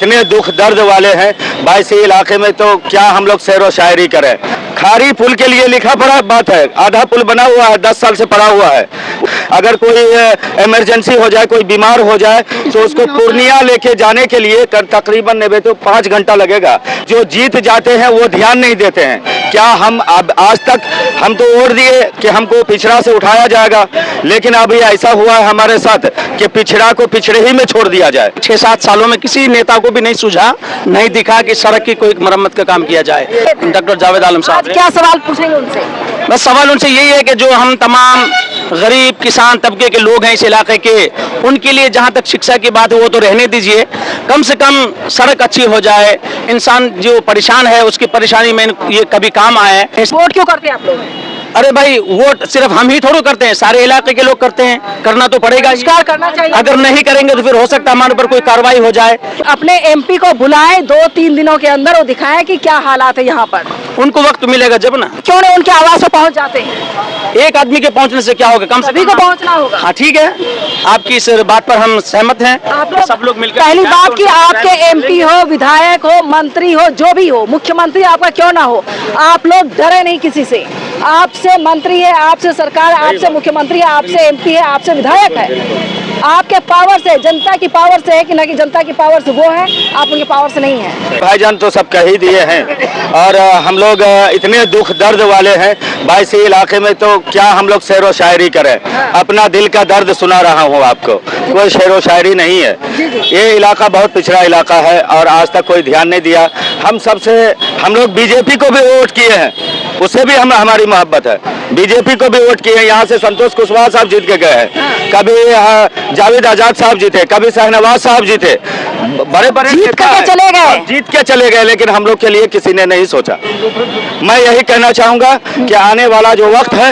इतने दुख दर्द वाले हैं भाई इसी इलाके में, तो क्या हम लोग शेर व शायरी करें। खारी पुल के लिए लिखा पड़ा बात है, आधा पुल बना हुआ है, 10 साल से पड़ा हुआ है। अगर कोई इमरजेंसी हो जाए, कोई बीमार हो जाए, तो उसको पूर्णिया लेके जाने के लिए तकरीबन नहीं तो 5 घंटा लगेगा। जो जीत जाते हैं वो ध्यान नहीं देते हैं। क्या हम अब आज तक हम तो वोट दिए कि हमको पिछड़ा से उठाया जाएगा, लेकिन अभी ऐसा हुआ है हमारे साथ कि पिछड़ा को पिछड़े ही में छोड़ दिया जाए। 6-7 सालों में किसी नेता को भी नहीं सूझा, नहीं दिखा कि सड़क की कोई मरम्मत का काम किया जाए। डॉक्टर जावेद आलम साहब, क्या सवाल पूछेंगे उनसे? बस सवाल उनसे यही है कि जो हम तमाम गरीब किसान तबके के लोग हैं इस इलाके के, उनके लिए जहां तक शिक्षा की बात है वो तो रहने दीजिए, कम से कम सड़क अच्छी हो जाए, इंसान जो परेशान है उसकी परेशानी में ये कभी काम आए। वोट क्यों करते हैं आप लोग? अरे भाई वोट सिर्फ हम ही थोड़ा करते हैं, सारे इलाके के लोग करते हैं, करना तो पड़ेगा। बहिष्कार करना चाहिए। अगर नहीं करेंगे तो फिर हो सकता है हमारे ऊपर कोई कार्रवाई हो जाए। अपने एमपी को बुलाए, 2-3 दिनों के अंदर वो दिखाए कि क्या हालात है यहाँ पर। उनको वक्त मिलेगा जब ना। क्यों नहीं उनके आवाज पे पहुँच जाते हैं? एक आदमी के पहुंचने से क्या होगा, कम से सभी को पहुंचना होगा। हाँ ठीक है, आपकी इस बात पर हम सहमत हैं। आप लोग सब लोग मिलकर पहली बात कि आपके एमपी हो, विधायक हो, मंत्री हो, जो भी हो, मुख्यमंत्री आपका क्यों ना हो, आप लोग डरे नहीं किसी से। आपसे मंत्री है, आपसे सरकार, आपसे मुख्यमंत्री है, आपसे एमपी है, आपसे विधायक है। आपके पावर से, जनता की पावर से है कि ना कि जनता की पावर से वो है, आप उनके पावर से नहीं है। भाईजान तो सब कह ही दिए हैं, और हम लोग इतने दुख दर्द वाले हैं भाई इसी इलाके में, तो क्या हम लोग शेर व शायरी करें। अपना दिल का दर्द सुना रहा हूँ आपको, कोई शेर व शायरी नहीं है। ये इलाका बहुत पिछड़ा इलाका है और आज तक कोई ध्यान नहीं दिया। हम लोग बीजेपी को भी वोट किए हैं, उससे भी हमारी मोहब्बत है। बीजेपी को भी वोट किए हैं, यहाँ से संतोष कुशवाहा साहब जीत के गए हैं, कभी जावेद आजाद साहब जीते, कभी शाहनवाज साहब जीते, बड़े बड़े जीत के चले गए, लेकिन हम लोग के लिए किसी ने नहीं सोचा। मैं यही कहना चाहूंगा कि आने वाला जो वक्त है,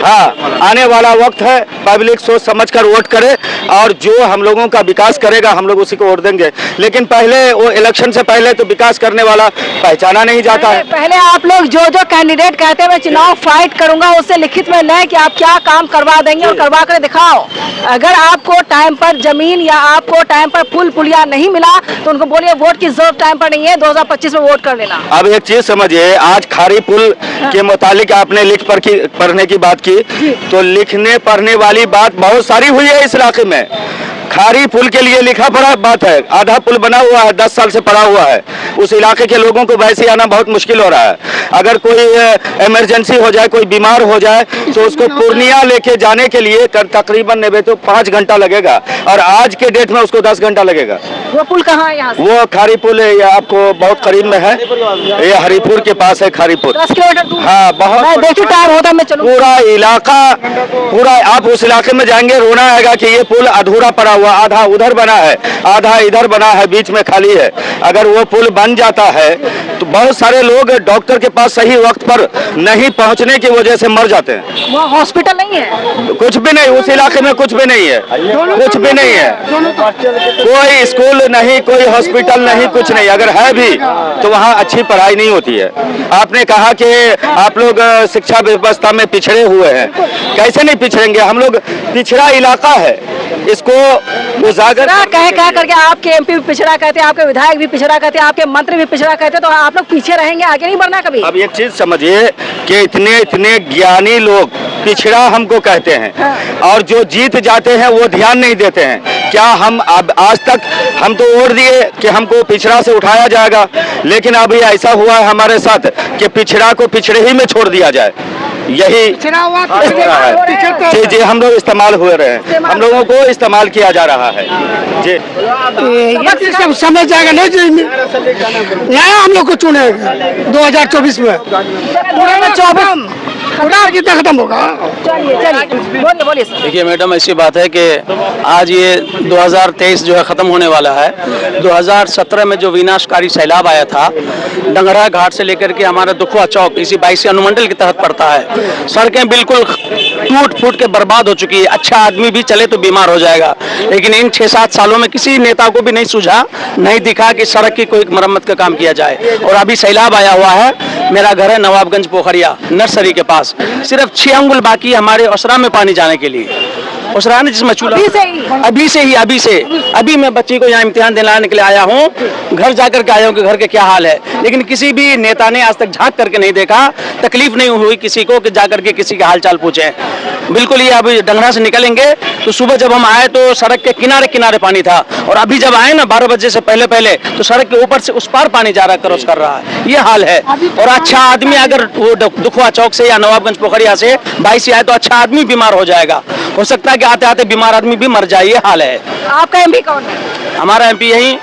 हाँ आने वाला वक्त है, पब्लिक सोच समझकर वोट करे, और जो हम लोगों का विकास करेगा हम लोग उसी को वोट देंगे। लेकिन पहले वो इलेक्शन से पहले तो विकास करने वाला पहचाना नहीं जाता है। पहले आप लोग जो कैंडिडेट कहते हैं मैं चुनाव फाइट करूंगा, उससे लिखित में लें कि आप क्या काम करवा देंगे और करवा कर दिखाओ। अगर आपको टाइम पर जमीन या आपको टाइम पर पुल पुलिया नहीं मिला तो उनको बोलिए वोट की जरूरत टाइम पर नहीं है, 2025 में वोट कर लेना। अब एक चीज समझिए, आज खारी पुल के मुतालिक आपने पढ़ने की बात की, तो लिखने पढ़ने वाली बात बहुत सारी हुई है इस इलाके में। खारी पुल के लिए लिखा पड़ा बात है, आधा पुल बना हुआ है, 10 साल से पड़ा हुआ है। उस इलाके के लोगों को वैसे आना बहुत मुश्किल हो रहा है। अगर कोई इमरजेंसी हो जाए, कोई बीमार हो जाए, तो उसको पूर्णिया लेके जाने के लिए तकरीबन नहीं तो 5 घंटा लगेगा, और आज के डेट में उसको 10 घंटा लगेगा। वो पुल कहाँ है यहाँ से? वो खारी पुल ये आपको बहुत करीब में है, ये हरिपुर के पास है खारी पुल। 10 किलोमीटर दूर। हाँ बहुत। देखिए टाइम होता मैं चलूँ। पूरा इलाका, पूरा आप उस इलाके में जाएंगे, रोना आएगा कि ये पुल अधूरा पड़ा हुआ, आधा उधर बना है, आधा इधर बना है, बीच में खाली है। अगर वो पुल बन जाता है तो बहुत सारे लोग डॉक्टर के पास सही वक्त पर नहीं पहुंचने की वजह से मर जाते हैं। वहाँ हॉस्पिटल नहीं है? कुछ भी नहीं, उस इलाके में कुछ भी नहीं है, कुछ भी नहीं है। कोई स्कूल नहीं, कोई हॉस्पिटल नहीं, कुछ नहीं। अगर है भी तो वहाँ अच्छी पढ़ाई नहीं होती है। आपने कहा कि आप लोग शिक्षा व्यवस्था में पिछड़े हुए हैं, कैसे नहीं पिछड़ेंगे, हम लोग पिछड़ा इलाका है, इसको उजागर कह करके आपके एमपी भी पिछड़ा कहते हैं, आपके विधायक भी पिछड़ा कहते हैं, आपके मंत्री भी पिछड़ा कहते हैं, तो आप लोग पीछे रहेंगे, आगे नहीं बढ़ना कभी। अब एक चीज समझिए कि इतने ज्ञानी लोग पिछड़ा हमको कहते हैं, और जो जीत जाते हैं वो ध्यान नहीं देते हैं। क्या हम अब आज तक हम तो वोट दिए कि हमको पिछड़ा से उठाया जाएगा, लेकिन अभी ऐसा हुआ है हमारे साथ कि पिछड़ा को पिछड़े ही में छोड़ दिया जाए। यही जी हम लोग इस्तेमाल हुए रहे हैं, हम लोगों को इस्तेमाल किया जा रहा है जी। सब समझ जाएगा नहीं, नया हम लोग को चुनेगा 2024 में, 2024 कितना खत्म होगा। बोलिए। देखिए मैडम, ऐसी बात है कि आज ये 2023 जो है ख़त्म होने वाला है। 2017 में जो विनाशकारी सैलाब आया था, डंगरा घाट से लेकर के हमारा दुखुआ चौक इसी 22 अनुमंडल के तहत पड़ता है। सड़कें बिल्कुल टूट फूट के बर्बाद हो चुकी है। अच्छा आदमी भी चले तो बीमार हो जाएगा, लेकिन इन 6-7 सालों में किसी नेता को भी नहीं सूझा, नहीं दिखा कि सड़क की कोई मरम्मत का काम किया जाए। और अभी सैलाब आया हुआ है, मेरा घर है नवाबगंज पोखरिया नर्सरी के पास, सिर्फ 6 अंगुल बाकी हमारे असरा में पानी जाने के लिए। उस रहा ना जिसमें चूल्हा अभी से अभी मैं बच्ची को यहाँ इम्तिहान दिलाने के लिए आया हूँ, घर जाकर के आया हूँ कि घर के क्या हाल है, लेकिन किसी भी नेता ने आज तक झांक करके नहीं देखा, तकलीफ नहीं हुई किसी को कि जाकर के किसी का हाल चाल पूछे। बिल्कुल ये अभी डंगरा से निकलेंगे तो सुबह जब हम आए तो सड़क के किनारे किनारे पानी था, और अभी जब आए ना 12 बजे से पहले पहले तो सड़क के ऊपर से उस पार पानी जा रहा क्रॉस कर रहा है, ये हाल है। और अच्छा आदमी अगर वो दुखवा चौक से या नवाबगंज पोखरिया से बाइक से आए तो अच्छा आदमी बीमार हो जाएगा, हो सकता है कि आते आते बीमार आदमी भी मर जाए, ये हाल है। आपका एमपी कौन है? हमारा एमपी यही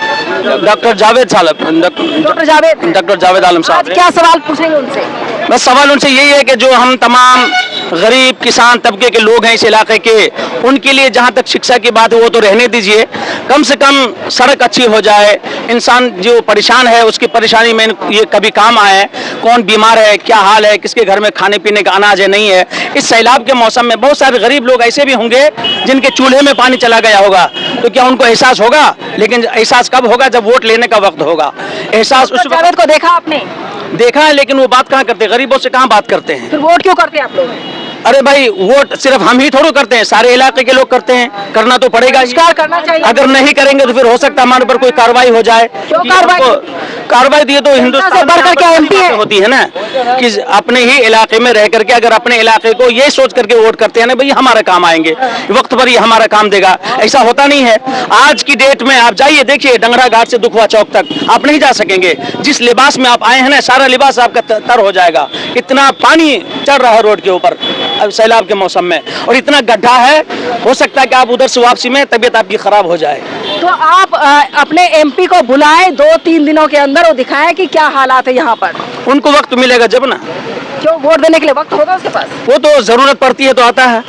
डॉक्टर जावेद साहब, डॉक्टर जावेद आलम साहब। क्या सवाल पूछेंगे उनसे? बस सवाल उनसे यही है कि जो हम तमाम गरीब किसान तबके के लोग हैं इस इलाके के, उनके लिए जहां तक शिक्षा की बात है वो तो रहने दीजिए, कम से कम सड़क अच्छी हो जाए, इंसान जो परेशान है उसकी परेशानी में ये कभी काम आए, कौन बीमार है, क्या हाल है, किसके घर में खाने पीने का अनाज है नहीं है। इस सैलाब के मौसम में बहुत सारे गरीब लोग ऐसे भी होंगे जिनके चूल्हे में पानी चला गया होगा, तो क्या उनको एहसास होगा? लेकिन एहसास कब होगा? जब वोट लेने का वक्त होगा। एहसास उस जावेद को देखा आपने? देखा है, लेकिन वो बात कहाँ करते हैं, गरीबों से कहाँ बात करते हैं। फिर वोट क्यों करते हैं आप लोग? अरे भाई वोट सिर्फ हम ही थोड़ा करते हैं, सारे इलाके के लोग करते हैं, करना तो पड़ेगा। करना चाहिए। अगर नहीं करेंगे तो फिर हो सकता है हमारे ऊपर कोई कार्रवाई हो जाए। क्यों कार्रवाई दिए तो हिंदुस्तान बढ़कर क्या एमपी है होती है ना, कि अपने ही इलाके में रह करके अगर अपने इलाके को ये सोच करके वोट करते हैं ना भाई हमारा काम आएंगे, वक्त पर ये हमारा काम देगा, ऐसा होता नहीं है। आज की डेट में आप जाइए देखिए डंगरा घाट से दुखवा चौक तक आप नहीं जा सकेंगे, जिस लिबास में आप आए हैं ना सारा लिबास आपका तर हो जाएगा, इतना पानी चढ़ रहा है रोड के ऊपर अब सैलाब के मौसम में, और इतना गड्ढा है, हो सकता है कि आप उधर से वापसी में तबीयत आपकी खराब हो जाए। तो आप अपने एमपी को बुलाएं 2-3 दिनों के अंदर, वो दिखाएं कि क्या हालात है यहाँ पर। उनको वक्त मिलेगा जब ना, क्यों वोट देने के लिए वक्त होगा उसके पास? वो तो जरूरत पड़ती है तो आता है,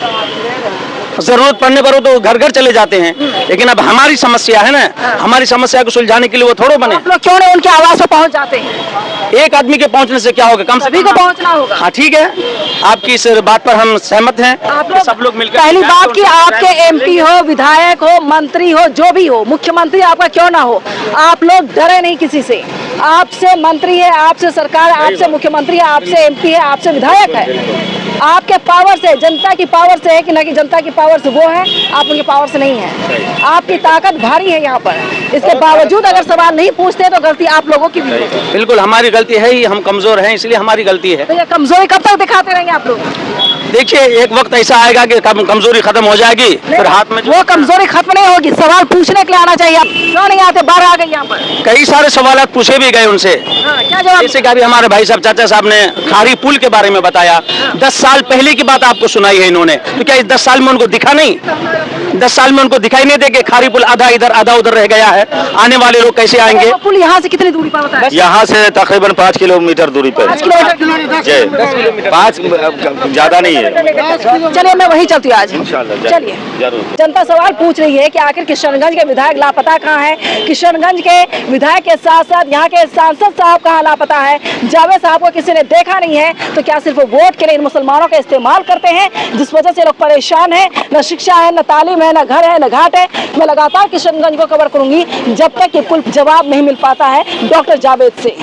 जरूरत पड़ने पर वो तो घर घर चले जाते हैं, लेकिन अब हमारी समस्या है ना, हमारी समस्या को सुलझाने के लिए वो थोड़ो बने। आप लोग क्यों नहीं उनके आवाज पे पहुँच जाते हैं? एक आदमी के पहुंचने से क्या होगा, कम सभी को पहुंचना होगा। हाँ ठीक है, आपकी इस बात पर हम सहमत हैं। आप लोग सब लोग मिलकर पहली बात कि आपके एमपी हो, विधायक हो, मंत्री हो, जो भी हो, मुख्यमंत्री आपका क्यों ना हो, आप लोग डरे नहीं किसी से। आपसे मंत्री है, आपसे सरकार, आपसे मुख्यमंत्री है, आपसे एमपी है, आपसे विधायक है। आपके पावर से, जनता की पावर से है कि ना कि जनता की पावर से वो है, आप उनके पावर से नहीं है। आपकी ताकत भारी है यहाँ पर, इसके बावजूद अगर सवाल नहीं पूछते तो गलती आप लोगों की भी है। बिल्कुल हमारी गलती है ही, हम कमजोर हैं इसलिए हमारी गलती है। तो ये कमजोरी कब तक दिखाते रहेंगे आप लोग? देखिए एक वक्त ऐसा आएगा कि कमजोरी खत्म हो जाएगी, फिर हाथ में वो कमजोरी खत्म नहीं होगी, सवाल पूछने के लिए आना चाहिए। आप क्यों नहीं आते? बाहर आ गए यहाँ पर, कई सारे सवाल पूछे भी गए उनसे। क्या जवाब? जैसे कि अभी हमारे भाई साहब चाचा साहब ने खारी पुल के बारे में बताया, 10 साल पहले की बात आपको सुनाई है इन्होंने, तो क्या इस 10 साल में उनको दिखा नहीं? 10 साल में उनको दिखाई नहीं दे कि खारी पुल आधा इधर आधा उधर रह गया है, आने वाले लोग कैसे आएंगे? पुल यहाँ से कितनी दूरी पर होता है? यहाँ से तकरीबन 5 किलोमीटर दूरी पर। 5 किलोमीटर? 5 ज्यादा नहीं है। चलिए मैं वहीं चलती हूँ आज। इंशाल्लाह चलिए, जरूर। जनता सवाल पूछ रही है कि आखिर किशनगंज के विधायक लापता कहाँ है, किशनगंज के विधायक के साथ साथ यहाँ के सांसद साहब कहाँ लापता है, जावेद साहब को किसी ने देखा नहीं है, तो क्या सिर्फ वोट के लिए इन मुसलमानों का इस्तेमाल करते हैं, जिस वजह से लोग परेशान हैं, न शिक्षा है, न तालीम है, न घर है, न घाट है। मैं लगातार किशनगंज को कवर करूंगी जब तक कि कुल जवाब नहीं मिल पाता है डॉक्टर जावेद से।